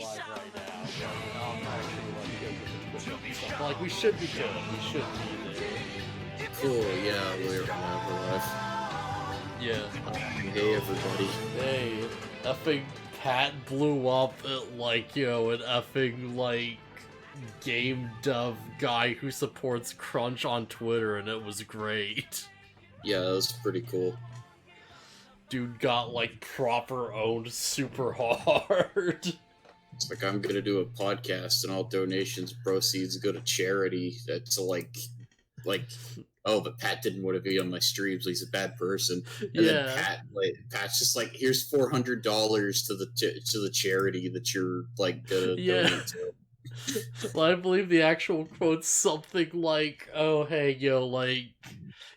live right now. But, actually, like, get to the Twitch and stuff. But, like, we should be good. We should be there. Cool, yeah, we're live. Yeah. Hey, everybody. Hey, effing Pat blew up at, like, you know, an effing, like, game dev guy who supports Crunch on Twitter, and it was great. Yeah, that was pretty cool. Dude got, like, proper owned super hard. It's like, I'm gonna do a podcast, and all donations, proceeds go to charity. That's like, oh, but Pat didn't want to be on my streams. He's a bad person. And then Pat's just like, here's $400 to the charity that you're like gonna donate to. Well, I believe the actual quote's something like, "Oh, hey, yo, like,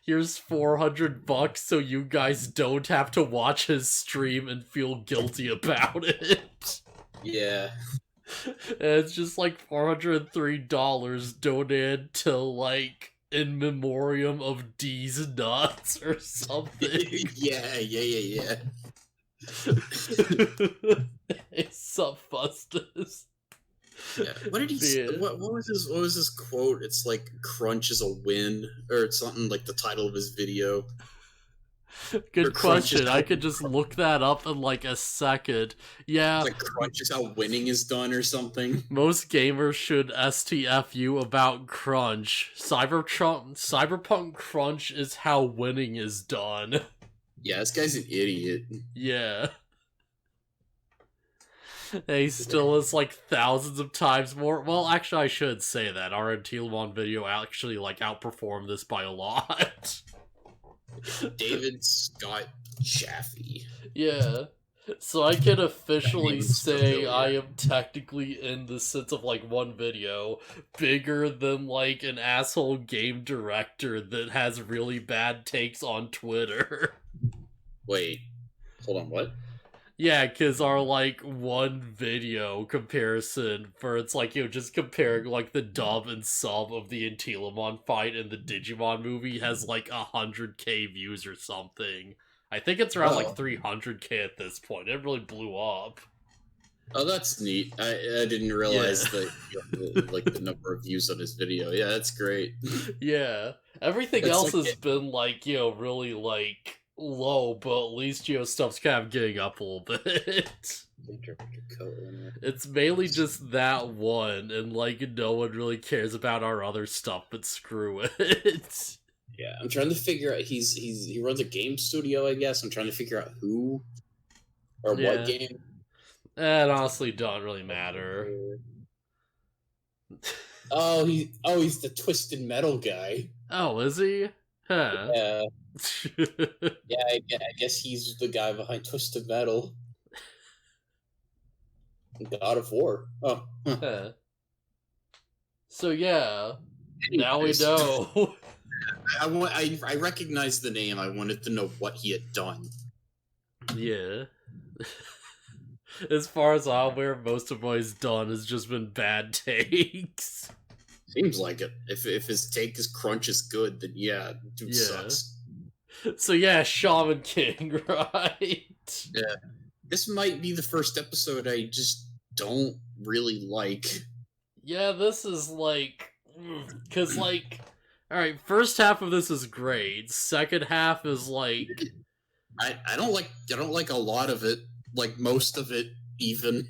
here's $400 so you guys don't have to watch his stream and feel guilty about it." Yeah. And it's just like $403 donated to, like, in memoriam of D's nuts or something. Yeah. Hey, sup, Phustus? Yeah. What did he say? What was his quote? It's like, Crunch is a win, or it's something like the title of his video. Good question. I could just look that up in like a second. Yeah. It's like, Crunch is how winning is done or something. Most gamers should STFU about Crunch. Cyberpunk Crunch is how winning is done. Yeah, this guy's an idiot. Yeah. He still is like thousands of times more. Well, actually, I should say that our Antilamon video actually like outperformed this by a lot. David Scott Chaffee. Yeah. So I can officially say I am technically, in the sense of like one video, bigger than like an asshole game director that has really bad takes on Twitter. Wait, hold on, what? Yeah, because our, like, one video comparison for it's like, you know, just comparing, like, the dub and sub of the Antilamon fight in the Digimon movie has, like, 100k views or something. I think it's around, like, 300k at this point. It really blew up. Oh, that's neat. I didn't realize that, like, the number of views on his video. Yeah, that's great. Yeah. Everything else has been, like, you know, really, like, low, but at least, you know, stuff's kind of getting up a little bit. It's mainly just that one, and like no one really cares about our other stuff, but screw it. Yeah, I'm trying to figure out, he runs a game studio, I guess. I'm trying to figure out who or what game. It honestly don't really matter. He's the Twisted Metal guy. Oh, is he? Huh. Yeah. Yeah, I guess he's the guy behind Twisted Metal. God of War. Oh. Huh. So yeah, now we know. I recognize the name. I wanted to know what he had done. Yeah. As far as I'm aware, most of what he's done has just been bad takes. Seems like it. If his take is Crunch is good, then yeah, dude sucks. So yeah, Shaman King, right? Yeah. This might be the first episode I just don't really like. Yeah, this is like... Because, like... Alright, first half of this is great. Second half is like... I don't like a lot of it. Like, most of it, even.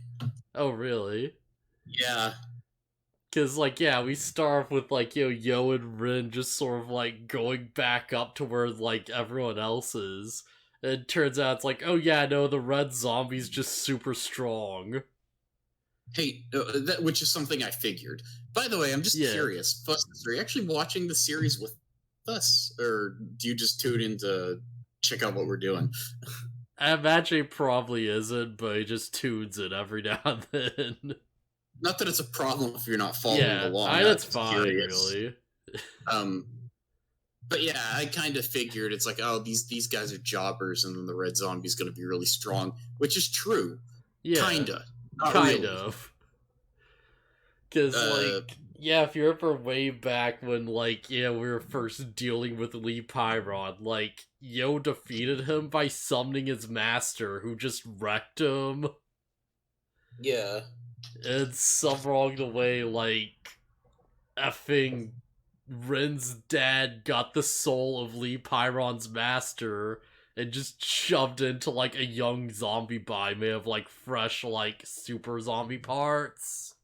Oh, really? Yeah. Because, like, yeah, we start off with, like, you know, Yo and Rin just sort of, like, going back up to where, like, everyone else is. And it turns out it's like, oh, yeah, no, the red zombie's just super strong. Hey, which is something I figured. By the way, I'm just curious. Phustus, are you actually watching the series with us? Or do you just tune in to check out what we're doing? I imagine he probably isn't, but he just tunes it every now and then. Not that it's a problem if you're not following along. Yeah, that's fine, really. But yeah, I kind of figured it's like, oh, these guys are jobbers, and then the red zombie's going to be really strong, which is true. Yeah, kinda, kind of. Because like, yeah, if you remember way back when, like, yeah, we were first dealing with Lee Pyron, like, Yo defeated him by summoning his master, who just wrecked him. Yeah. And somewhere along the way, like, effing Ren's dad got the soul of Lee Pyron's master and just shoved into, like, a young zombie by made of, like, fresh, like, super zombie parts.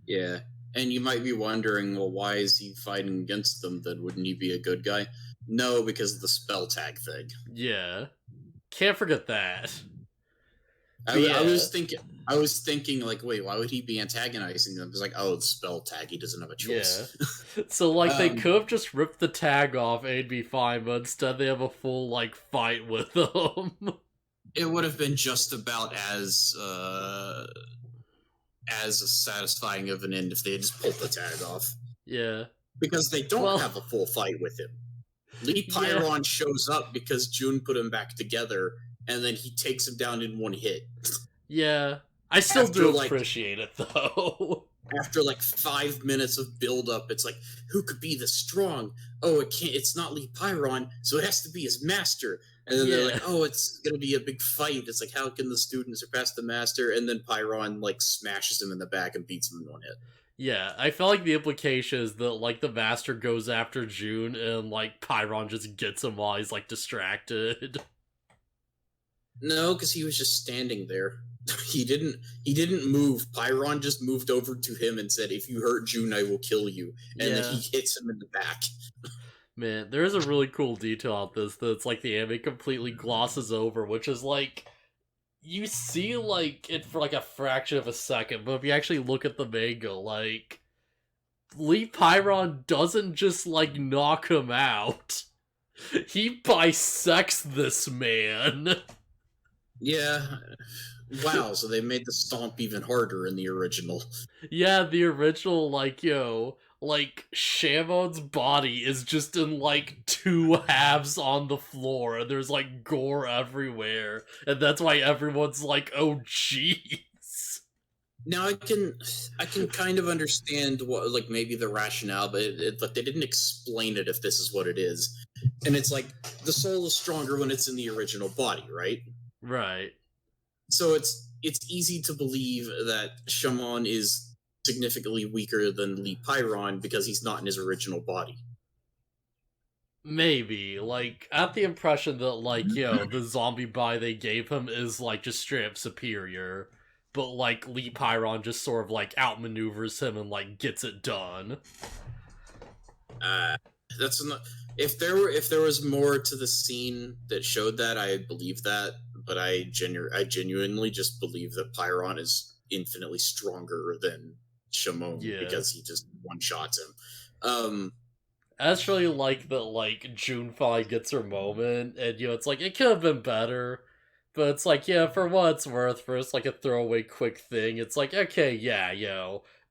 Yeah. And you might be wondering, well, why is he fighting against them then? Wouldn't he be a good guy? No, because of the spell tag thing. Yeah. Can't forget that. I was thinking, like, wait, why would he be antagonizing them? It's like, oh, the spell tag, he doesn't have a choice. Yeah. So, like, they could have just ripped the tag off and it'd be fine, but instead they have a full, like, fight with them. It would have been just about as satisfying of an end if they had just pulled the tag off. Yeah. Because they don't have a full fight with him. Lee Pyron shows up because June put him back together, and then he takes him down in one hit. Yeah. I still do appreciate it, though. After, like, 5 minutes of build-up, it's like, who could be this strong? Oh, it's not Lee Pyron, so it has to be his master. And then they're like, oh, it's gonna be a big fight. It's like, how can the student surpass the master? And then Pyron, like, smashes him in the back and beats him in one hit. Yeah, I felt like the implication is that, like, the master goes after June and, like, Pyron just gets him while he's, like, distracted. No, because he was just standing there. He didn't move. Pyron just moved over to him and said, if you hurt June, I will kill you. And then he hits him in the back. Man, there is a really cool detail on this that's, like, the anime completely glosses over, which is, like, you see, like, it for, like, a fraction of a second, but if you actually look at the manga, like, Lee Pyron doesn't just, like, knock him out. He bisects this man. Yeah. Wow, so they made the stomp even harder in the original. Yeah, the original, like, like, Shaman's body is just in, like, 2 halves on the floor, and there's, like, gore everywhere, and that's why everyone's like, oh, jeez. Now, I can kind of understand what, like, maybe the rationale, but they didn't explain it if this is what it is. And it's like, the soul is stronger when it's in the original body, right? Right. So it's easy to believe that Shaman is significantly weaker than Lee Pyron because he's not in his original body. Maybe. Like, I have the impression that, like, the zombie body they gave him is, like, just straight up superior. But, like, Lee Pyron just sort of, like, outmaneuvers him and, like, gets it done. That's not... If there was more to the scene that showed that, I believe that. But I genuinely just believe that Pyron is infinitely stronger than Shaman because he just one-shots him. I just really like that, like, Junefly gets her moment, and, it's like, it could have been better, but it's like, for what it's worth, for it's like a throwaway quick thing, it's like, okay,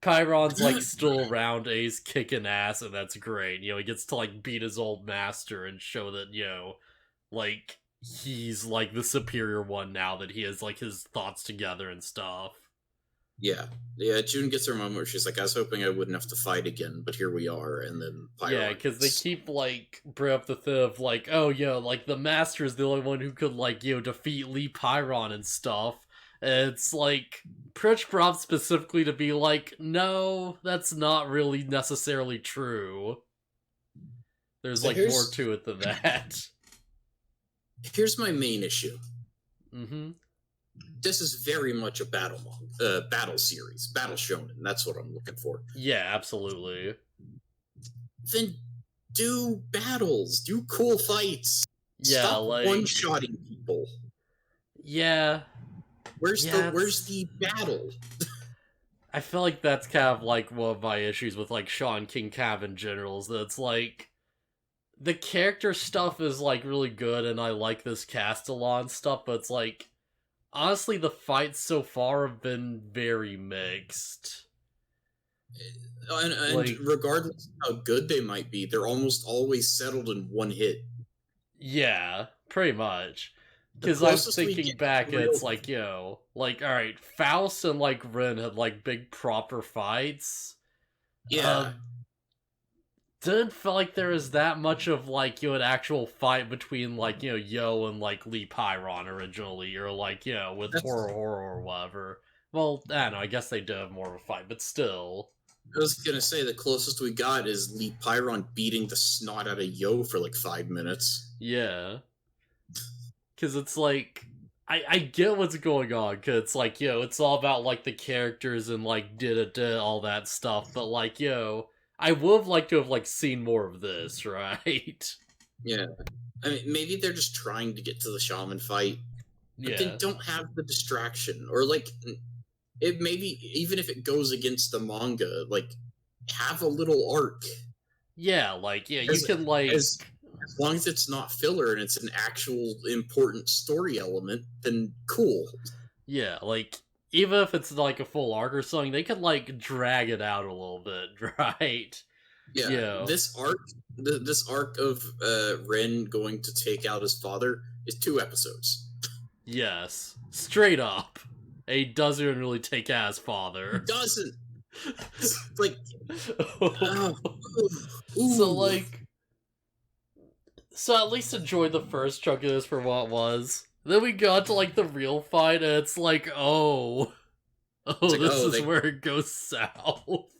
Pyron's, like, still around, and he's kicking ass, and that's great, he gets to, like, beat his old master and show that, like, he's, like, the superior one now that he has, like, his thoughts together and stuff. Yeah, June gets her moment where she's like, I was hoping I wouldn't have to fight again, but here we are, and then Pyron... Yeah, because they keep, like, bring up the thing of, like, oh, like, the master is the only one who could, like, defeat Lee Pyron and stuff, and it's, like, Pritch brought specifically to be like, no, that's not really necessarily true. There's, like, more to it than that. Here's my main issue. Mm-hmm. This is very much a battle series. Battle shonen. That's what I'm looking for. Yeah, absolutely. Then do battles. Do cool fights. Yeah, Stop like... one-shotting people. Yeah. Where's the battle? I feel like that's kind of, like, one of my issues with, like, Sean King Cav in general, is that it's, like... The character stuff is, like, really good, and I like this cast a lot and stuff, but it's, like... Honestly, the fights so far have been very mixed. And like, regardless of how good they might be, they're almost always settled in one hit. Yeah, pretty much. Because I'm thinking back, and it's like, like, alright, Faust and, like, Rin had, like, big proper fights. Yeah. Didn't feel like there was that much of, like, an actual fight between, like, Yo and, like, Lee Pyron originally, or, like, with Horror or whatever. Well, I don't know, I guess they do have more of a fight, but still. I was gonna say, the closest we got is Lee Pyron beating the snot out of Yo for like 5 minutes. Yeah. Because it's like, I get what's going on, because it's like, it's all about, like, the characters and, like, all that stuff, but, like, I would have liked to have, like, seen more of this, right? Yeah. I mean, maybe they're just trying to get to the Shaman fight, but then don't have the distraction, or, like, it maybe, even if it goes against the manga, like, have a little arc. Yeah, like, you can, like... As long as it's not filler and it's an actual important story element, then cool. Yeah, like, even if it's, like, a full arc or something, they could, like, drag it out a little bit, right? Yeah, this arc of Ren going to take out his father is 2 episodes. Yes, straight up. He doesn't even really take out his father. He doesn't. It's like, so at least enjoy the first chunk of this for what it was. Then we got to, like, the real fight, and it's like, this is where it goes south.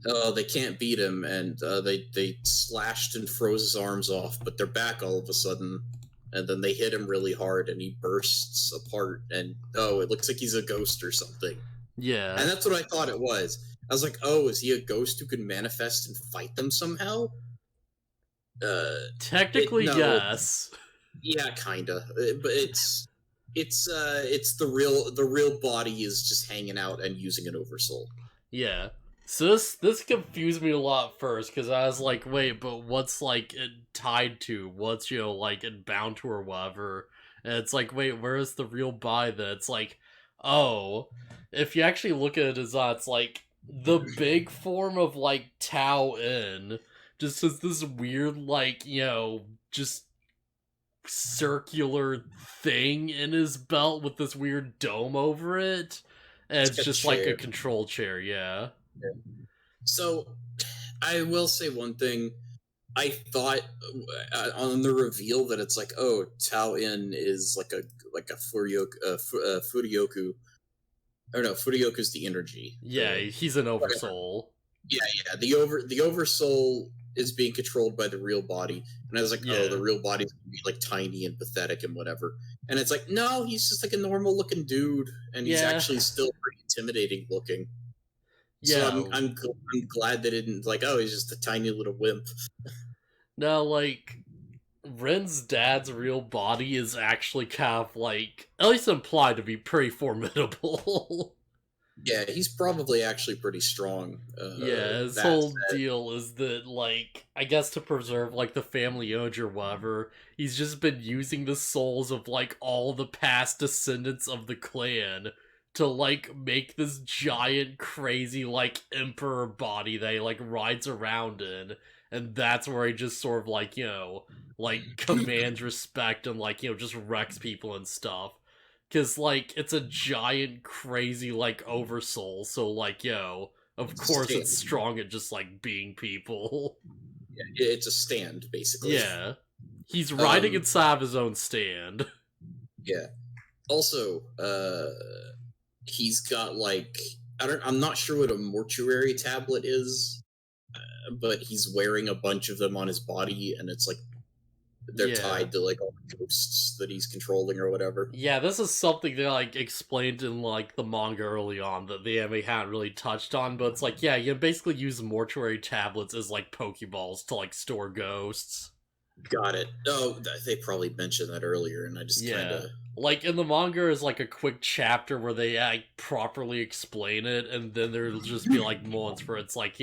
Oh, they can't beat him, and they slashed and froze his arms off, but they're back all of a sudden, and then they hit him really hard, and he bursts apart, and it looks like he's a ghost or something. Yeah. And that's what I thought it was. I was like, is he a ghost who can manifest and fight them somehow? Technically, yes. Yeah, kinda. But it's the real body is just hanging out and using an oversoul. Yeah. So this confused me a lot first, because I was like, wait, but what's, like, it tied to? What's, like, it bound to or whatever? And it's like, wait, where's the real body then? It's like, if you actually look at it as that, it's like, the big form of, like, Tao In just has this weird, like, just circular thing in his belt with this weird dome over it. And it's just like a control chair, yeah. So, I will say one thing. I thought on the reveal that it's like, Tao In is like a Furyoku. Or no, Furyoku's the energy. Yeah, he's an oversoul. Yeah. The oversoul is being controlled by the real body, and I was like, the real body's gonna be like tiny and pathetic and whatever. And it's like, no, he's just like a normal looking dude, and he's actually still pretty intimidating looking. Yeah, so I'm glad they didn't he's just a tiny little wimp. No, like, Ren's dad's real body is actually kind of like, at least implied to be pretty formidable. Yeah, he's probably actually pretty strong. His whole deal is that, like, I guess to preserve, like, the family image or whatever, he's just been using the souls of, like, all the past descendants of the clan to, like, make this giant, crazy, like, emperor body that he, like, rides around in. And that's where he just sort of, like, like, commands respect and, like, just wrecks people and stuff. Because, like, it's a giant, crazy, like, oversoul, so, like, of course it's strong at just, like, being people. Yeah, it's a stand, basically. Yeah. He's riding inside of his own stand. Yeah. Also, he's got, like, I'm not sure what a mortuary tablet is, but he's wearing a bunch of them on his body, and it's, like, they're tied to, like, all the ghosts that he's controlling or whatever. Yeah, this is something they, like, explained in, like, the manga early on that the anime hadn't really touched on, but it's like, yeah, you basically use mortuary tablets as, like, Pokeballs to, like, store ghosts. Got it. Oh, they probably mentioned that earlier, and I just kinda... Like, in the manga is, like, a quick chapter where they, like, properly explain it, and then there'll just be, like, moments where it's like,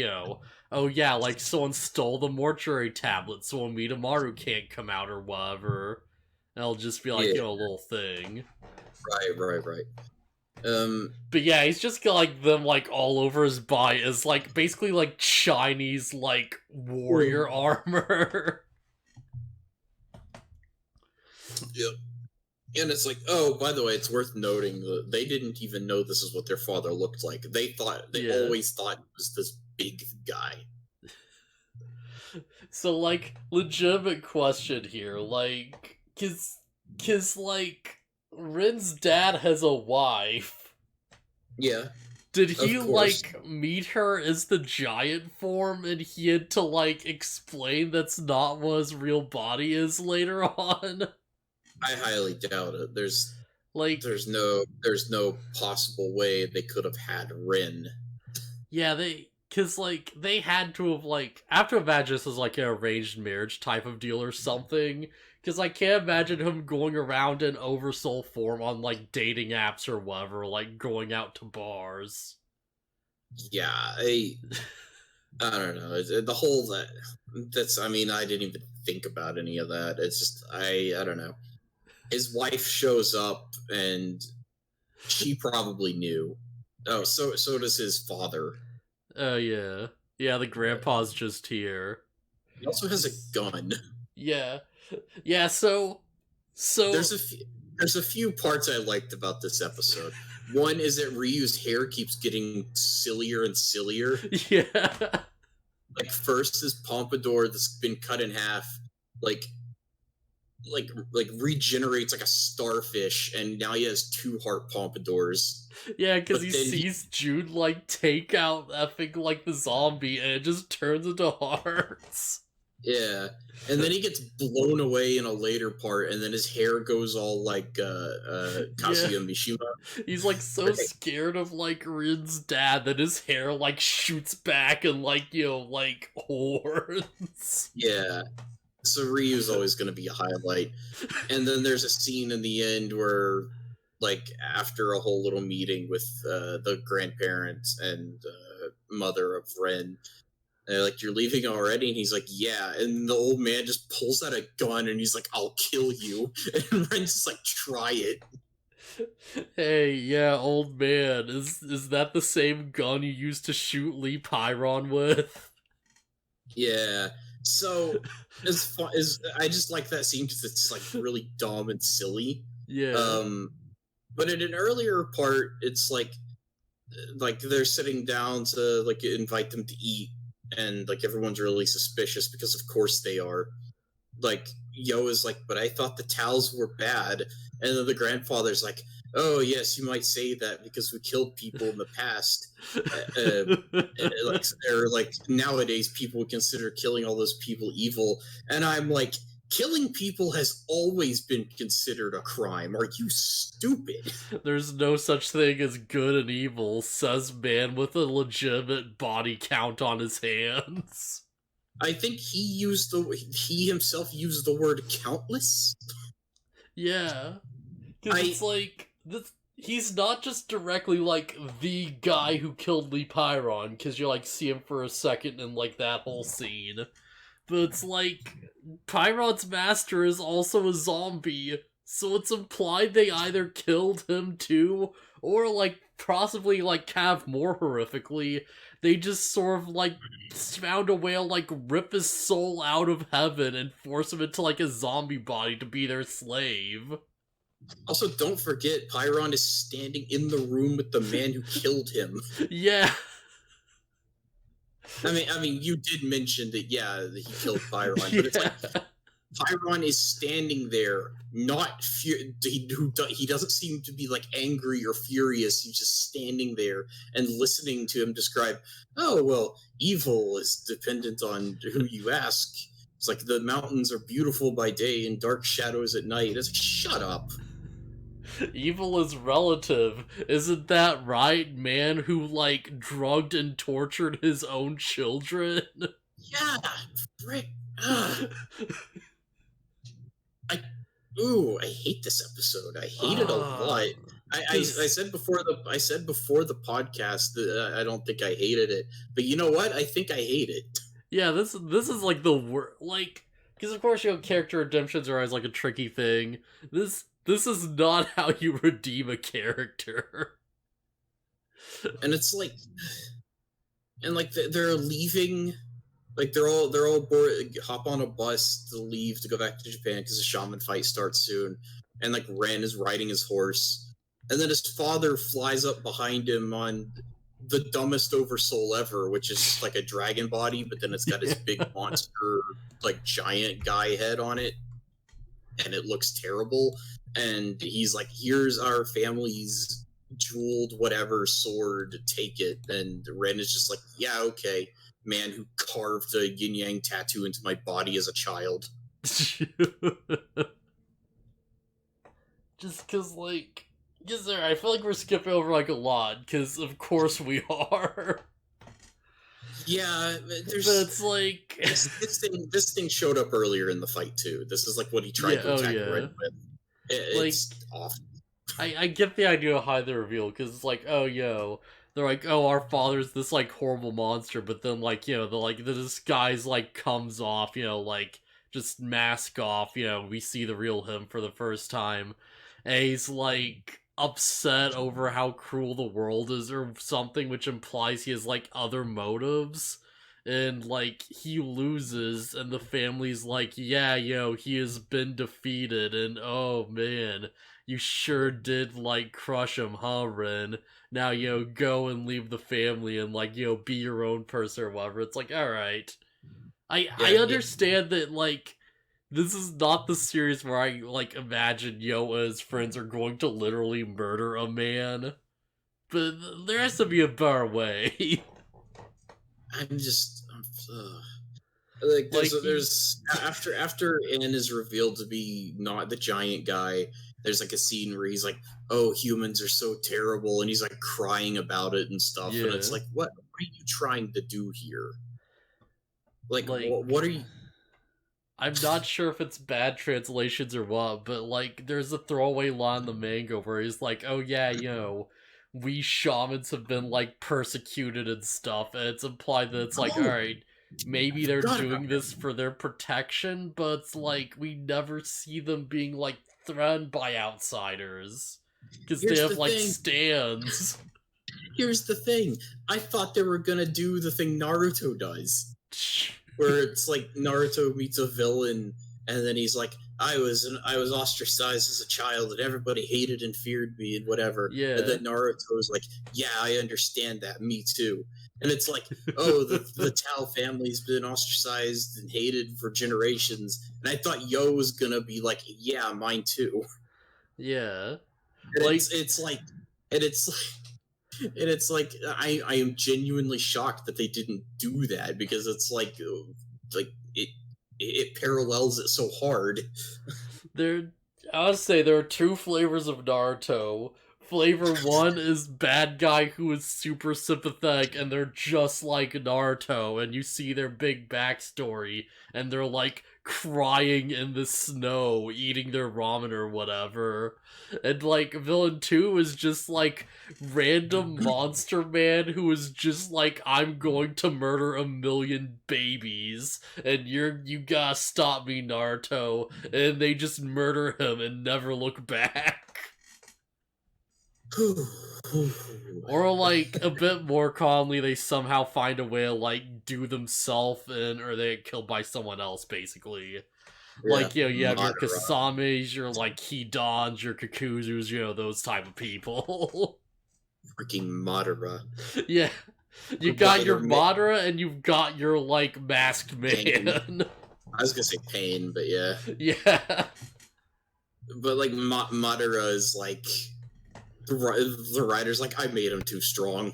oh yeah, like, someone stole the mortuary tablet, so Midamaru can't come out or whatever. And it'll just be, like, a little thing. Right. But yeah, he's just got, like, them, like, all over his body as, like, basically, like, Chinese, like, warrior armor. Yep. And it's like, oh, by the way, it's worth noting that they didn't even know this is what their father looked like. They always thought it was this big guy. So, like, legitimate question here, like, cause, like, Rin's dad has a wife. Yeah. Did he, like, meet her as the giant form, and he had to, like, explain that's not what his real body is later on? I highly doubt it. There's like, there's no possible way they could have had Rin. Yeah, cause, like, they had to have, like, I have to imagine this was, like, an arranged marriage type of deal or something, cause I can't imagine him going around in oversoul form on, like, dating apps or whatever, like, going out to bars. Yeah, I don't know. The whole that's. I mean, I didn't even think about any of that. It's just I don't know. His wife shows up, and she probably knew. Oh, so does his father. Oh, yeah. Yeah, the grandpa's just here. He also has a gun. Yeah. Yeah, so there's a few parts I liked about this episode. One is that Ryu's hair keeps getting sillier and sillier. Yeah. Like, first his pompadour that's been cut in half, like regenerates like a starfish, and now he has 2 heart pompadours. Yeah, because he sees Jude, like, take out effing, like, the zombie, and it just turns into hearts. Yeah, and then he gets blown away in a later part, and then his hair goes all like Kazuya Mishima. He's like so scared of like Rin's dad that his hair like shoots back and like, you know, like horns. Yeah. So Ryu's always going to be a highlight. And then there's a scene in the end where, like, after a whole little meeting with the grandparents and mother of Ren, they're like, "You're leaving already?" And he's like, "Yeah." And the old man just pulls out a gun and he's like, "I'll kill you." And Ren's just like, "Try it." Hey, yeah, old man. Is that the same gun you used to shoot Lee Pyron with? Yeah. So, as far as I just like that scene because it's like really dumb and silly. Yeah. But in an earlier part, it's like they're sitting down to like invite them to eat, and like everyone's really suspicious because of course they are. Like Yo is like, "But I thought the towels were bad," and then the grandfather's like, "Oh yes, you might say that because we killed people in the past." Like nowadays, people would consider killing all those people evil, and I'm like, killing people has always been considered a crime. Are you stupid? There's no such thing as good and evil, says man with a legitimate body count on his hands. I think he himself used the word countless. Yeah. Because it's like, he's not just directly, like, the guy who killed Lee Pyron, because you, like, see him for a second in, like, that whole scene. But it's like, Pyron's master is also a zombie, so it's implied they either killed him too, or, like, possibly, like, kind of more horrifically, they just sort of, like, found a way to, like, rip his soul out of heaven and force him into, like, a zombie body to be their slave. Also, don't forget, Pyron is standing in the room with the man who killed him. Yeah. I mean, you did mention that, yeah, he killed Pyron, but it's like, Pyron is standing there, not he doesn't seem to be like angry or furious. He's just standing there and listening to him describe, "Oh well, evil is dependent on who you ask. It's like the mountains are beautiful by day and dark shadows at night." It's like, shut up. Evil is relative. Isn't that right, man who, like, drugged and tortured his own children? Yeah, frick. I hate this episode. I hate it a lot. I said before the podcast that I don't think I hated it, but you know what? I think I hate it. Yeah, this is like the worst. Like, because of course, you know, character redemptions are always like a tricky thing. This is not how you redeem a character. And it's like, and like they're leaving. Like they're all bored, hop on a bus to leave to go back to Japan because the shaman fight starts soon, and like Ren is riding his horse, and then his father flies up behind him on the dumbest oversoul ever, which is just like a dragon body, but then it's got his big monster like giant guy head on it, and it looks terrible. And he's like, "Here's our family's jeweled whatever sword, take it. And Ren is just like, yeah, okay, man who carved a yin yang tattoo into my body as a child. Just because, like, I feel like we're skipping over, like, a lot, because of course we are. Yeah, there's. But it's like this thing showed up earlier in the fight too. This is like what he tried to attack Red with. It's like, awful. I get the idea of how they reveal, because it's like, oh, yo, they're like, oh, our father's this, like, horrible monster, but then, like, you know, the disguise, like, comes off, you know, like, just mask off, you know, we see the real him for the first time, and he's, like, upset over how cruel the world is or something, which implies he has, like, other motives, and, like, he loses, and the family's like, yeah, you know, he has been defeated, and, oh, man, you sure did, like, crush him, huh, Ren? Now, you know, go and leave the family and, like, you know, be your own person or whatever. It's like, alright. I understand that, like, this is not the series where I, like, imagine Yoa's friends are going to literally murder a man. But there has to be a better way. Like there's after Ann is revealed to be not the giant guy, there's like a scene where he's like, oh, humans are so terrible, and he's like crying about it and stuff. And it's like, what are you trying to do here? Like what are you? I'm not sure if it's bad translations or what, but, like, there's a throwaway line in the manga where he's like, oh yeah, you know, we shamans have been, like, persecuted and stuff, and it's implied that it's like, alright, maybe they're doing this for their protection, but it's like, we never see them being, like, threatened by outsiders. Because they have, like, stands. Here's the thing. I thought they were gonna do the thing Naruto does. Where it's like Naruto meets a villain, and then he's like, I was ostracized as a child, and everybody hated and feared me, and whatever. Yeah. And then Naruto's like, yeah, I understand that. Me too. And it's like, oh, the Tao family's been ostracized and hated for generations. And I thought Yo was gonna be like, yeah, mine too. Yeah. And it's like I am genuinely shocked that they didn't do that, because it's like it parallels it so hard. I would say there are two flavors of Naruto. Flavor 1 is bad guy who is super sympathetic, and they're just like Naruto, and you see their big backstory, and they're like crying in the snow, eating their ramen or whatever. And like villain 2 is just like random monster man who is just like, I'm going to murder 1,000,000 babies, and you gotta stop me, Naruto. And they just murder him and never look back. Or like a bit more calmly, they somehow find a way to like do themselves in, or they get killed by someone else, basically. Yeah, like, you know, you have Madara. Your Kasamis, your like Hidans, your Kakuzus, you know, those type of people. Freaking Madara. Yeah. You got your Madara and you've got your like masked man. Pain. I was gonna say Pain, but yeah. Yeah. But like Madara is like the writer's like, I made him too strong.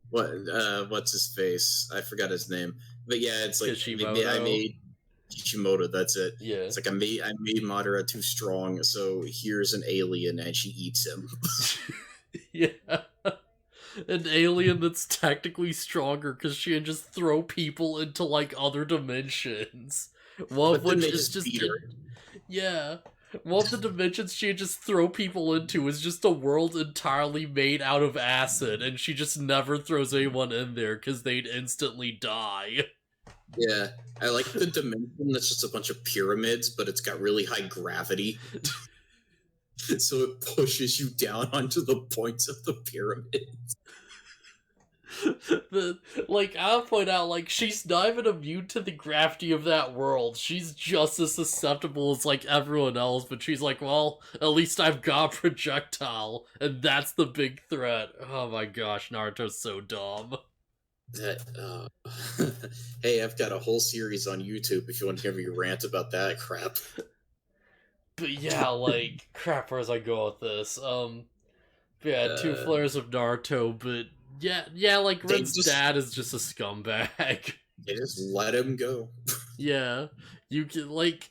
What's his face? I forgot his name. But yeah, it's like I made Kishimoto, that's it. Yeah. It's like I made Madara too strong, so here's an alien and she eats him. Yeah. An alien that's technically stronger because she can just throw people into like other dimensions. One of which is just yeah. One of the dimensions she just throw people into is just a world entirely made out of acid, and she just never throws anyone in there because they'd instantly die. Yeah, I like the dimension that's just a bunch of pyramids, but it's got really high gravity. So it pushes you down onto the points of the pyramids. I'll point out, like, she's not even immune to the gravity of that world. She's just as susceptible as, like, everyone else, but she's like, well, at least I've got a projectile, and that's the big threat. Oh my gosh, Naruto's so dumb. Hey, I've got a whole series on YouTube if you want to hear me rant about that crap. But yeah, like, crap, where was I go with this? Yeah, two flares of Naruto, but yeah, like, Ren's dad is just a scumbag. They just let him go. Yeah, you can, like,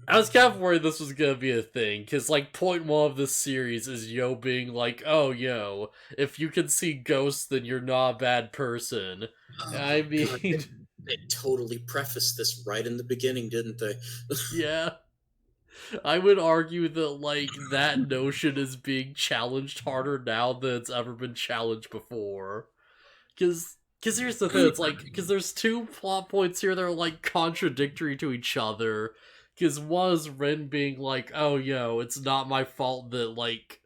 I was kind of worried this was gonna be a thing, because, like, point one of this series is Yo being like, oh, yo, if you can see ghosts, then you're not a bad person. Oh I my mean... God, they totally prefaced this right in the beginning, didn't they? Yeah. I would argue that, like, that notion is being challenged harder now than it's ever been challenged before. Because here's the thing, it's like, because there's two plot points here that are, like, contradictory to each other. Because one is Ren being like, oh, yo, it's not my fault that, like,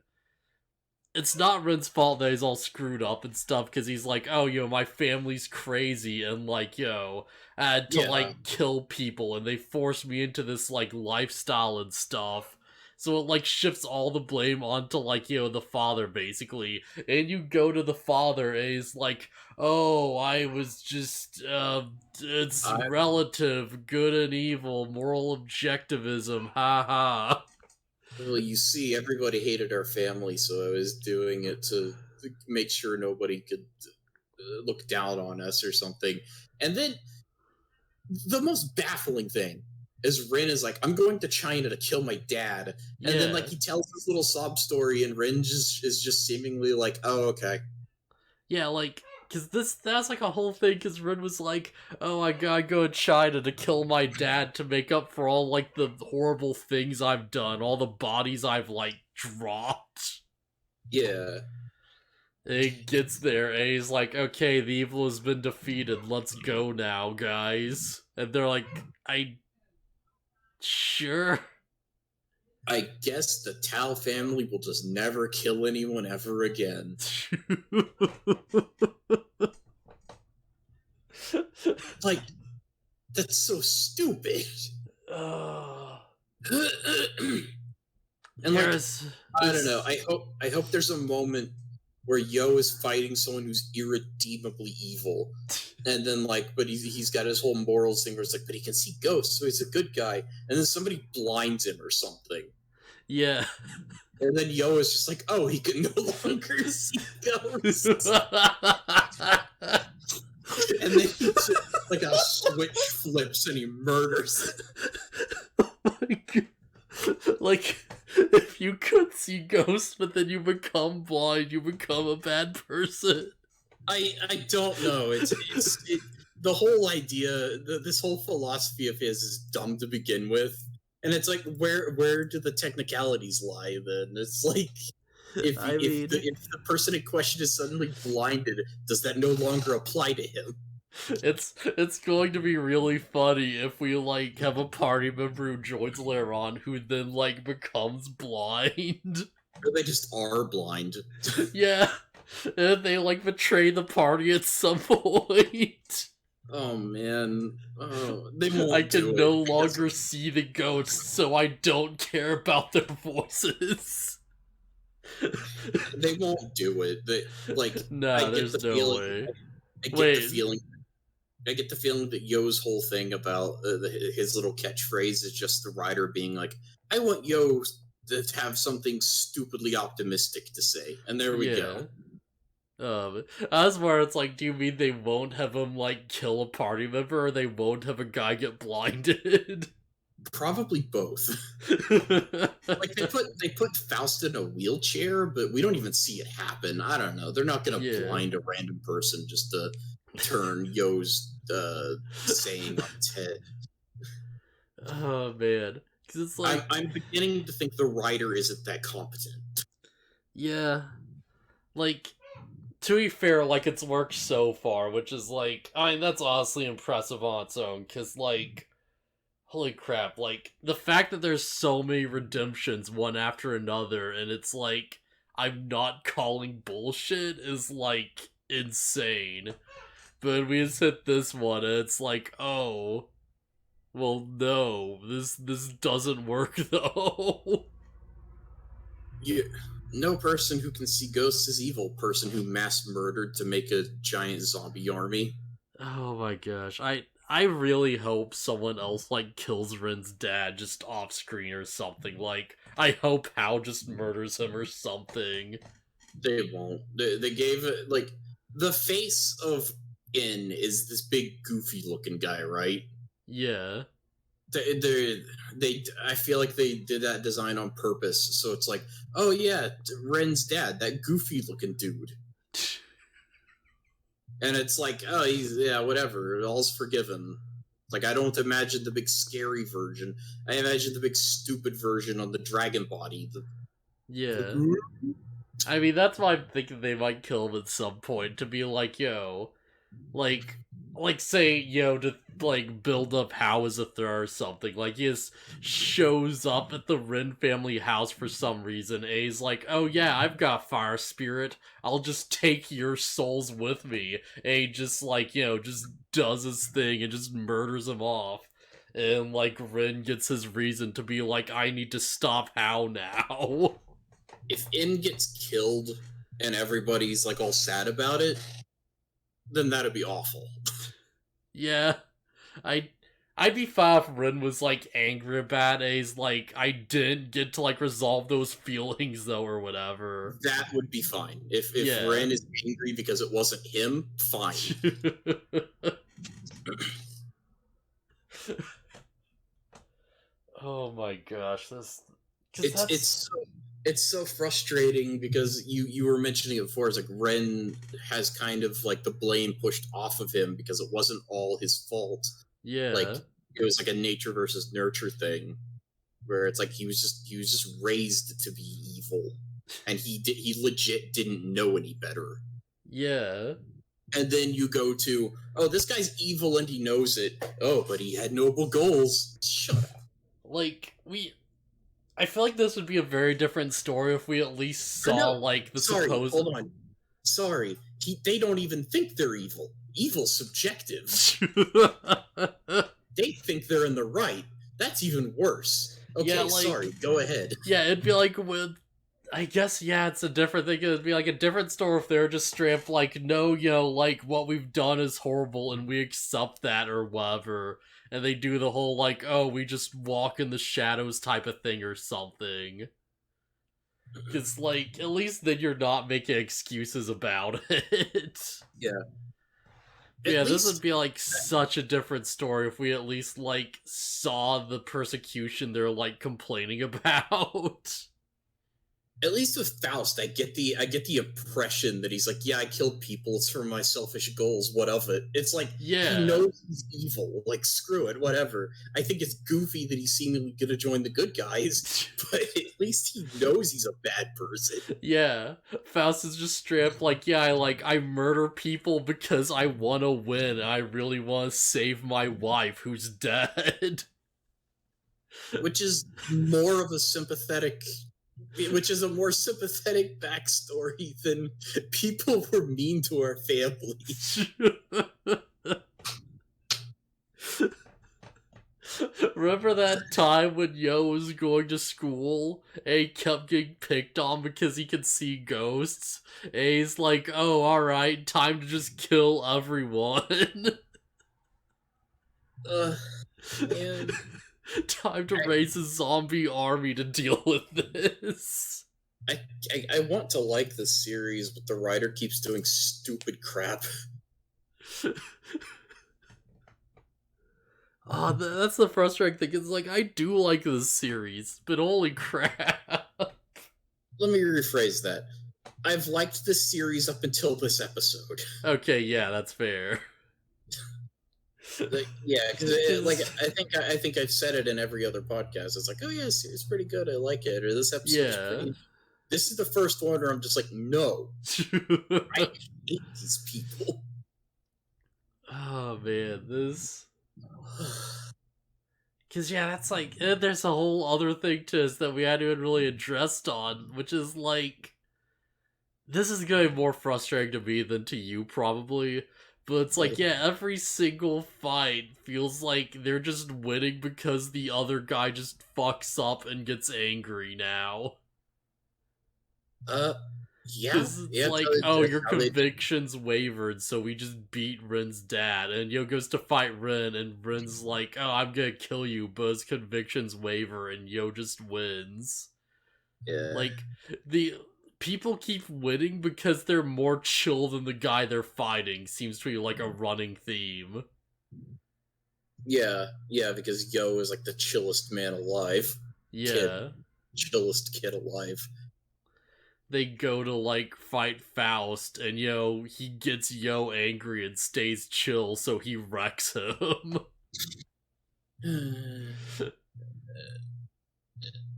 it's not Ren's fault that he's all screwed up and stuff, because he's like, oh, yo, my family's crazy, and, like, yo, I had to, like, kill people, and they forced me into this, like, lifestyle and stuff. So it, like, shifts all the blame onto, like, you know, the father, basically. And you go to the father, and he's like, oh, I was just, it's relative, good and evil, moral objectivism, haha. Well, you see, everybody hated our family, so I was doing it to make sure nobody could look down on us or something. And then the most baffling thing is Rin is like, I'm going to China to kill my dad. And then, like, he tells this little sob story, and Rin is just seemingly like, oh, okay. Yeah, like, because that's like a whole thing, because Rin was like, oh, I gotta go to China to kill my dad to make up for all, like, the horrible things I've done, all the bodies I've, like, dropped. Yeah. And he gets there, and he's like, okay, the evil has been defeated, let's go now, guys. And they're like, sure. I guess the Tao family will just never kill anyone ever again. Like, that's so stupid. And, like, I don't know. I hope there's a moment where Yo is fighting someone who's irredeemably evil, and then, like, but he's got his whole morals thing where it's like, but he can see ghosts, so he's a good guy, and then somebody blinds him or something. Yeah. And then Yo is just like, oh, he can no longer see ghosts. And then he just, like, a switch flips and he murders. Oh my God. Like, if you could see ghosts, but then you become blind, you become a bad person. I don't know. It's the whole idea, this whole philosophy of his is dumb to begin with, and it's like, where do the technicalities lie? Then it's like, if the person in question is suddenly blinded, does that no longer apply to him? It's going to be really funny if we, like, have a party member who joins later on who then, like, becomes blind. Or they just are blind. Yeah. And they, like, betray the party at some point. Oh, man. Oh, they won't I can no longer see the ghosts, so I don't care about their voices. They won't do it. There's no way. I get the feeling that Yo's whole thing about his little catchphrase is just the writer being like, I want Yo to have something stupidly optimistic to say. And there we go. That's where it's like, do you mean they won't have him, like, kill a party member, or they won't have a guy get blinded? Probably both. Like, they put Faust in a wheelchair, but we don't even see it happen. I don't know. They're not gonna blind a random person just to turn Yo's saying on its head. Oh man, because it's like, I'm beginning to think the writer isn't that competent. Yeah, like, to be fair, like, it's worked so far, which is like, I mean, that's honestly impressive on its own, because, like, holy crap, like, the fact that there's so many redemptions one after another, and it's like, I'm not calling bullshit, is, like, insane. But we just hit this one, and it's like, oh, well, no, this doesn't work, though. Yeah, no person who can see ghosts is evil. Person who mass murdered to make a giant zombie army. Oh my gosh, I I really hope someone else, like, kills Rin's dad just off screen or something. Like, I hope Hal just murders him or something. They won't. They gave it, like, the face of In is this big, goofy-looking guy, right? Yeah. I feel like they did that design on purpose, so it's like, oh yeah, Ren's dad, that goofy-looking dude. And it's like, oh, whatever, all's forgiven. Like, I don't imagine the big scary version. I imagine the big stupid version on the dragon body. Yeah. I mean, that's why I'm thinking they might kill him at some point, to be like, yo, like say, to, like, build up Hal as a threat or something. Like, he just shows up at the Rin family house for some reason, and he's like, oh yeah, I've got fire spirit, I'll just take your souls with me. And he just, like, just does his thing and just murders him off. And, like, Rin gets his reason to be like, I need to stop Hal now. If In gets killed and everybody's, like, all sad about it, then that'd be awful. Yeah. I'd be fine if Rin was, like, angry about it. He's like, I didn't get to, like, resolve those feelings, though, or whatever. That would be fine. If Rin is angry because it wasn't him, fine. Oh my gosh, it's so frustrating because you were mentioning it before. It's like Ren has kind of, like, the blame pushed off of him because it wasn't all his fault. Yeah, like it was like a nature versus nurture thing, where it's like he was just raised to be evil, and he legit didn't know any better. Yeah. And then you go to, oh, this guy's evil and he knows it. Oh, but he had noble goals. Shut up. Like, I feel like this would be a very different story if we at least saw, like, the supposed... Hold on. Sorry. They don't even think they're evil. Evil's subjective. They think they're in the right. That's even worse. Okay, yeah, like, sorry. Go ahead. Yeah, it'd be like with... I guess, yeah, it's a different thing. It'd be like a different story if they're just straight up like, no, like, what we've done is horrible and we accept that or whatever. And they do the whole, like, oh, we just walk in the shadows type of thing or something. Because, like, at least then you're not making excuses about it. Yeah. Yeah, this would be, like, such a different story if we at least, like, saw the persecution they're, like, complaining about. At least with Faust, I get the impression that he's like, yeah, I killed people, it's for my selfish goals, what of it? It's like, yeah, he knows he's evil, like, screw it, whatever. I think it's goofy that he's seemingly gonna join the good guys, but at least he knows he's a bad person. Yeah, Faust is just straight up like, yeah, I murder people because I want to win, and I really want to save my wife who's dead. Which is more of a sympathetic... Which is a more sympathetic backstory than people were mean to our family. Remember that time when Yo was going to school and he kept getting picked on because he could see ghosts? And he's like, oh, alright, time to just kill everyone. Man. Time to raise a zombie army to deal with this. I want to like this series, but the writer keeps doing stupid crap. Oh, that's the frustrating thing. It's like, I do like this series, but holy crap. Let me rephrase that. I've liked this series up until this episode. Okay, yeah, that's fair. Yeah, because I think I've said it in every other podcast. It's like, oh yeah, it's pretty good. I like it. Or this episode is pretty. This is the first one where I'm just like, no, I hate these people. Oh man, this. Because yeah, that's like, there's a whole other thing to us that we hadn't even really addressed on, which is like, this is going to be more frustrating to me than to you probably. But it's like, yeah, every single fight feels like they're just winning because the other guy just fucks up and gets angry now. Yeah, Because it's yeah. like, oh, your convictions wavered, so we just beat Rin's dad. And Yo goes to fight Rin, and Rin's like, oh, I'm gonna kill you, but his convictions waver, and Yo just wins. Yeah. Like, the people keep winning because they're more chill than the guy they're fighting, seems to be like a running theme. Yeah, yeah, because Yo is like the chillest man alive. Yeah. Chillest kid alive. They go to like fight Faust, and Yo, he gets Yo angry and stays chill, so he wrecks him.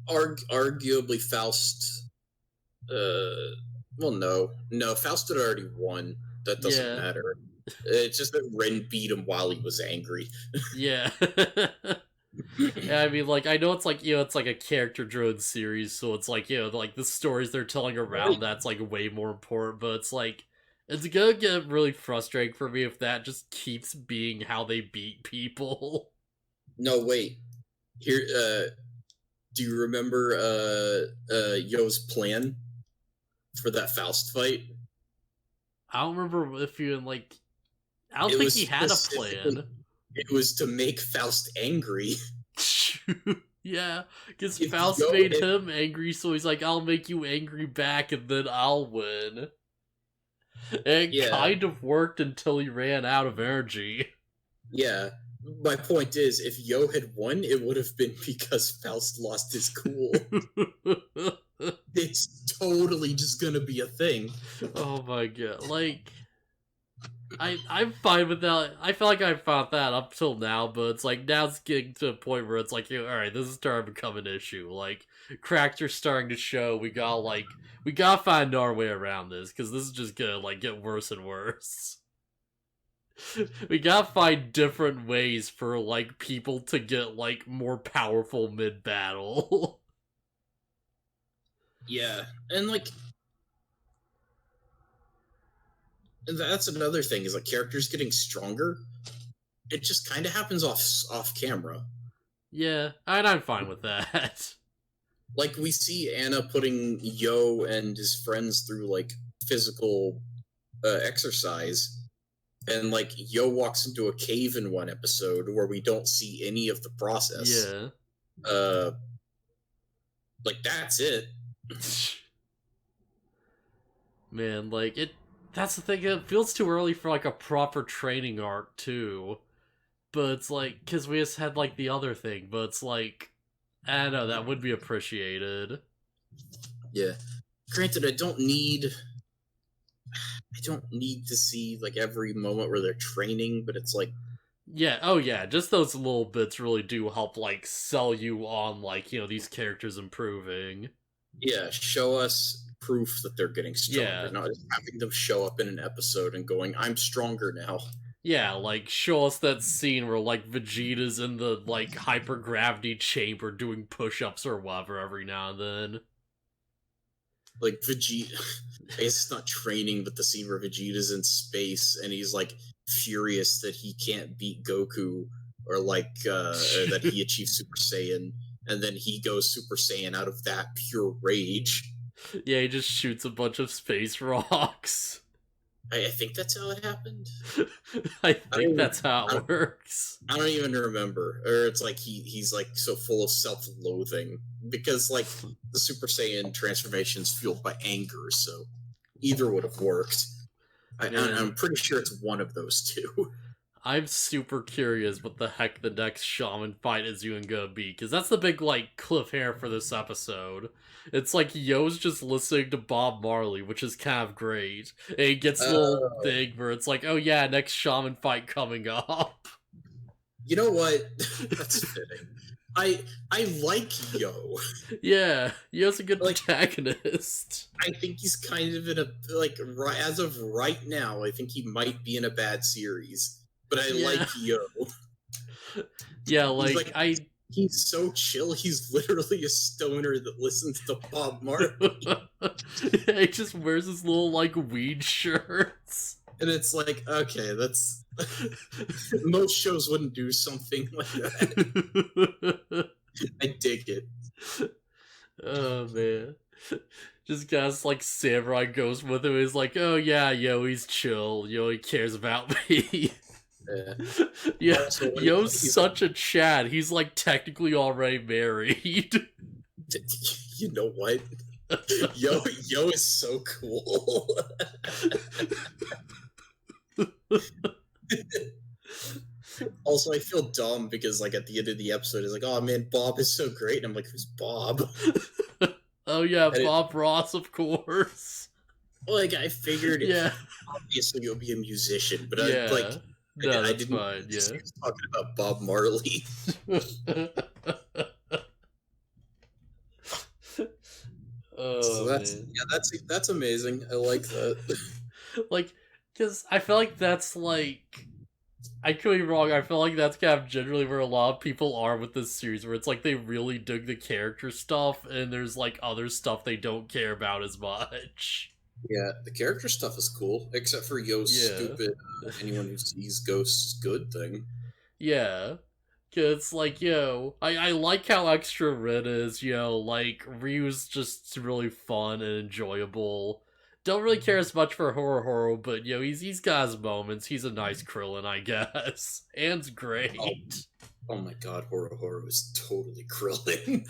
Arguably Faust. Well, no, Faust had already won. That doesn't matter. It's just that Ren beat him while he was angry. Yeah. Yeah, I mean, like, I know it's like, it's like a character-driven series, so it's like, like, the stories they're telling around that's, like, way more important, but it's like, it's gonna get really frustrating for me if that just keeps being how they beat people. No, wait. Here, do you remember, Yo's plan for that Faust fight? I don't remember if you, like, I don't think he had a plan. It was to make Faust angry. Yeah, because Faust made him angry, so he's like, I'll make you angry back, and then I'll win. And it kind of worked until he ran out of energy. Yeah. My point is, if Yo had won, it would have been because Faust lost his cool. It's totally just gonna be a thing. Oh my god. Like, I'm fine with that. I feel like I fought that up till now, but it's like, now it's getting to a point where it's like, alright, this is starting to become an issue. Like, cracks are starting to show. We gotta find our way around this, because this is just gonna, like, get worse and worse. We gotta find different ways for, like, people to get, like, more powerful mid-battle. Yeah, and, like, that's another thing, is, like, characters getting stronger. It just kind of happens off camera. Yeah, and I'm fine with that. Like, we see Anna putting Yo and his friends through, like, physical exercise, and, like, Yo walks into a cave in one episode where we don't see any of the process. Yeah. Like, that's it. Man, like, that's the thing, it feels too early for, like, a proper training arc, too. But it's like, because we just had, like, the other thing, but it's like, I don't know, that would be appreciated. Yeah. Granted, I don't need to see, like, every moment where they're training, but it's like... Yeah, oh yeah, just those little bits really do help, like, sell you on, like, these characters improving. Yeah, show us proof that they're getting stronger, not just having them show up in an episode and going, I'm stronger now. Yeah, like, show us that scene where, like, Vegeta's in the, like, hypergravity chamber doing push-ups or whatever every now and then. Like, Vegeta... I guess it's not training, but the scene where Vegeta's in space and he's, like, furious that he can't beat Goku, or, like, or that he achieved Super Saiyan, and then he goes Super Saiyan out of that pure rage. Yeah, he just shoots a bunch of space rocks. I think that's how it happened. I think that's how it works. I don't even remember. Or it's like he's like so full of self-loathing. Because like the Super Saiyan transformation is fueled by anger, so either would have worked. I'm pretty sure it's one of those two. I'm super curious what the heck the next Shaman fight is even gonna be, because that's the big, like, cliffhanger for this episode. It's like Yo's just listening to Bob Marley, which is kind of great. And he gets a little thing where it's like, oh yeah, next Shaman fight coming up. You know what? That's fitting. I like Yo. Yeah, Yo's a good protagonist. I think he's kind of in a, like, as of right now, I think he might be in a bad series. But I like Yo. Yeah, like, he's so chill, he's literally a stoner that listens to Bob Marley. He just wears his little, like, weed shirts. And it's like, okay, that's... Most shows wouldn't do something like that. I dig it. Oh, man. Just guys like Samurai goes with him. He's like, oh yeah, yo, he's chill. Yo, he cares about me. Yeah. Yeah, Also, Yo's he's such a Chad. He's like technically already married. you know what? Yo is so cool. Also, I feel dumb because, like, at the end of the episode, it's like, oh man, Bob is so great. And I'm like, who's Bob? Oh yeah, And Bob Ross, of course. Like, I figured, Yeah. obviously you'll be a musician, but yeah. No, I that's didn't fine, just yeah. he was talking about Bob Marley. Oh, So man. that's amazing. I like that. Like, because I feel like that's like, I could be wrong. I feel like that's kind of generally where a lot of people are with this series, where it's like they really dig the character stuff, and there's like other stuff they don't care about as much. Yeah, the character stuff is cool, except for Yo's stupid anyone who sees ghosts is good thing. Yeah. Cause like, I like how extra Red is, like Ryu's just really fun and enjoyable. Don't really care as much for Horo, but he's got his moments. He's a nice Krillin, I guess. And's great. Oh my god, Horo is totally Krillin.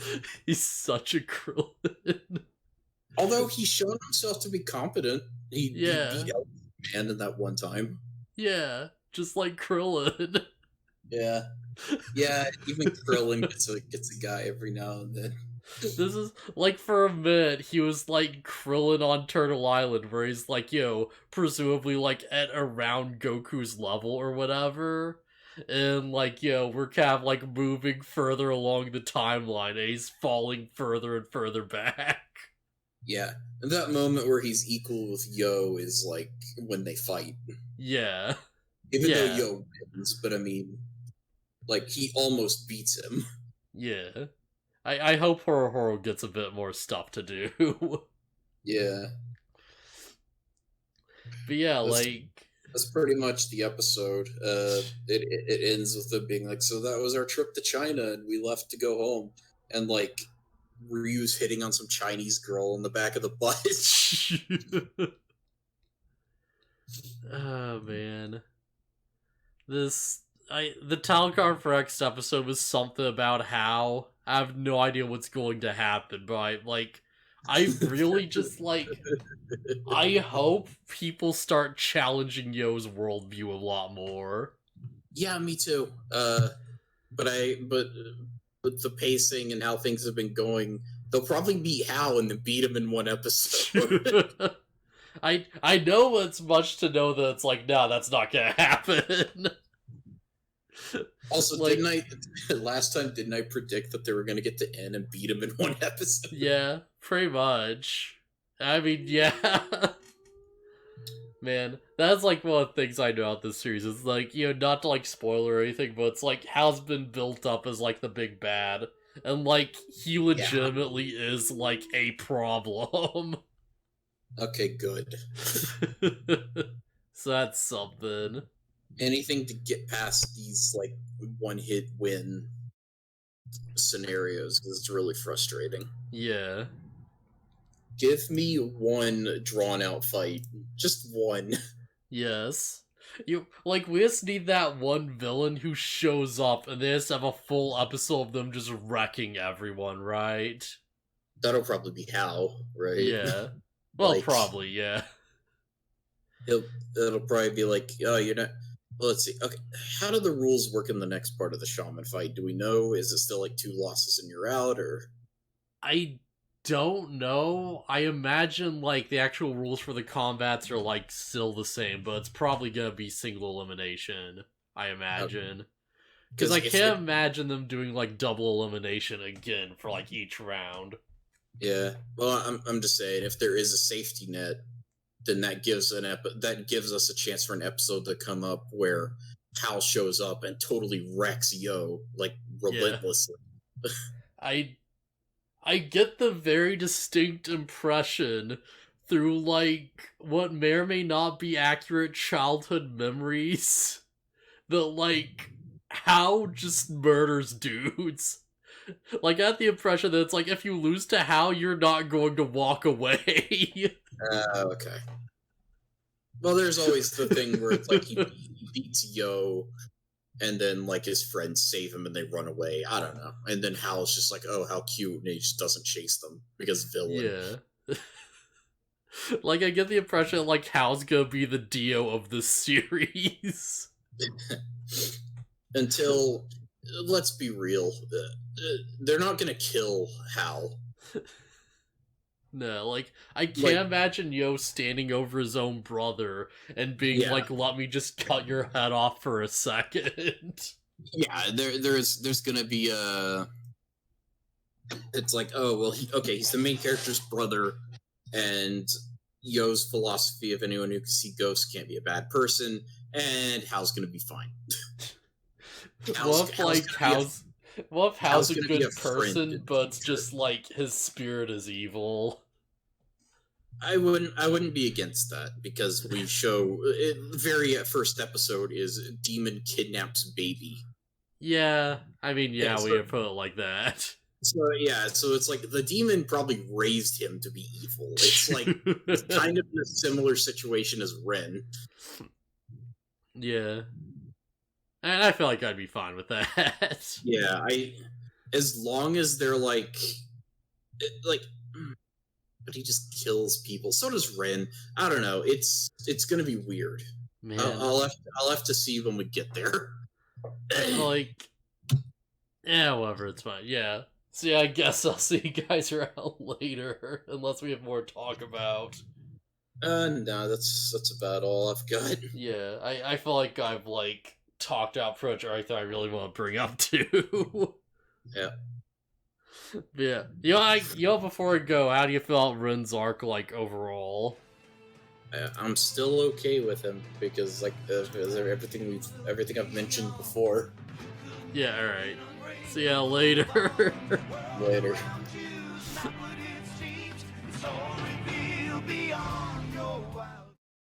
He's such a Krillin. Although he's shown himself to be competent. He beat Man in that one time. Yeah, just like Krillin. Yeah. Yeah, even Krillin gets a guy every now and then. This is, like, for a minute, he was, like, Krillin on Turtle Island, where he's, like, presumably, like, at around Goku's level or whatever. And, like, we're kind of, like, moving further along the timeline, and he's falling further and further back. Yeah. And that moment where he's equal with Yo is, like, when they fight. Yeah. Even though Yo wins, but I mean, like, he almost beats him. Yeah. I hope Horo gets a bit more stuff to do. Yeah. But yeah, that's pretty much the episode. It ends with them being like, so that was our trip to China, and we left to go home. And, like, Ryu's hitting on some Chinese girl in the back of the bus. Oh, man. The title card for next episode was something about how I have no idea what's going to happen, but I really just I hope people start challenging Yo's worldview a lot more. Yeah, me too. But with the pacing and how things have been going, they'll probably beat Hal and then beat him in one episode. I know it's much to know that it's like, no, that's not gonna happen. Also, last time didn't I predict that they were gonna get to N and beat him in one episode? Yeah, pretty much. I mean, yeah. Man, that's like one of the things I know about this series. It's like, not to like spoil or anything, but it's like Hal's been built up as like the big bad. And like he legitimately is like a problem. Okay, good. So that's something. Anything to get past these like one-hit win scenarios, because it's really frustrating. Yeah. Give me one drawn-out fight. Just one. Yes. We just need that one villain who shows up and they just have a full episode of them just wrecking everyone, right? That'll probably be Hal, right? Yeah. Well, probably, yeah. It'll probably be like, oh, you're not... Well, let's see. Okay, how do the rules work in the next part of the Shaman fight? Do we know? Is it still like 2 losses and you're out, or...? I don't know. I imagine, the actual rules for the combats are, still the same, but it's probably gonna be single elimination, I imagine. Because I can't imagine them doing, double elimination again for, each round. Yeah. Well, I'm just saying, if there is a safety net, then that gives us a chance for an episode to come up where Hal shows up and totally wrecks Yo, relentlessly. Yeah. I get the very distinct impression through, what may or may not be accurate childhood memories that, Hal just murders dudes. Like, I had the impression that it's like, if you lose to Hal, you're not going to walk away. Okay. Well, there's always the thing where it's like he beats Yo, and then like his friends save him and they run away. I don't know. And then Hal's just like, oh, how cute, and he just doesn't chase them because villain. Yeah. Like, I get the impression like Hal's gonna be the Dio of the series. Until, let's be real, they're not gonna kill Hal. No, like, I can't imagine Yo standing over his own brother and being like, let me just cut your head off for a second. Yeah, there's gonna be a... It's like, oh, well, he's the main character's brother, and Yo's philosophy of anyone who can see ghosts can't be a bad person, and Hal's gonna be fine. What if Hal's a good person, but it's just like his spirit is evil? I wouldn't be against that, because we show the very first episode is demon kidnaps baby. Yeah, I mean, yeah, we would put it like that. So it's like the demon probably raised him to be evil. It's like it's kind of in a similar situation as Ren. Yeah. And I feel like I'd be fine with that. Yeah, as long as they're like, but he just kills people. So does Ren. I don't know. It's gonna be weird. Man, I'll have to see when we get there. Like, yeah, whatever. It's fine. Yeah. So yeah, I guess I'll see you guys around later, unless we have more to talk about. No, that's about all I've got. Yeah, I feel like I've like talked out pretty much everything I really want to bring up too. Yeah. Yeah. You know, before I go, how do you feel about Ren's arc, like, overall? I'm still okay with him, because, like, everything I've mentioned before. Yeah, alright. See ya later. Later.